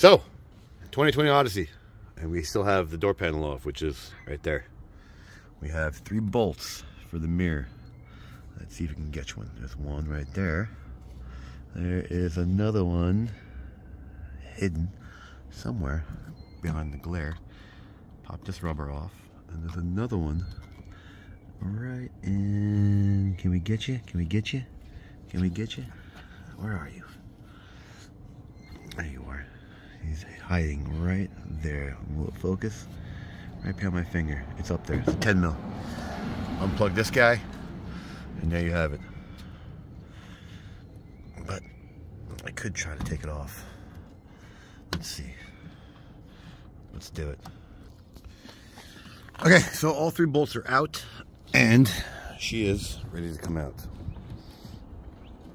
So, 2020 Odyssey, and we still have the door panel off, which is right there. We have 3 bolts for the mirror. Let's see if we can get one. There's one right there. There is another one hidden somewhere behind the glare. Pop this rubber off, and there's another one right in. Can we get you? Can we get you? Can we get you? Where are you? There you are. He's hiding right there. Will it focus? Right behind my finger. It's up there. It's 10 mil. Unplug this guy, and there you have it. But I could try to take it off. Let's see. Let's do it. Okay, so all 3 bolts are out, and she is ready to come out.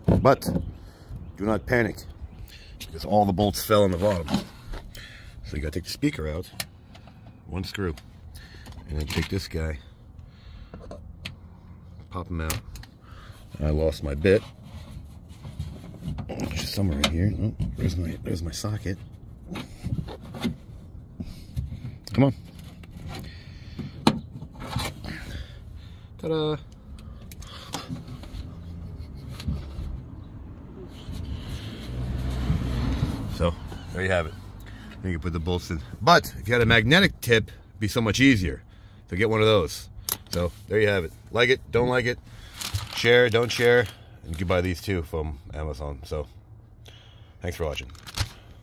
But do not panic, because all the bolts fell on the bottom. So you gotta take the speaker out, 1 screw, and then take this guy, pop him out. I lost my bit, which is somewhere in here. Oh, there's my socket. Come on. Ta-da! So, there you have it. You can put the bolts in. But, if you had a magnetic tip, it'd be so much easier. So get one of those. So, there you have it. Like it, don't like it, share, don't share. And you can buy these too from Amazon. So, thanks for watching.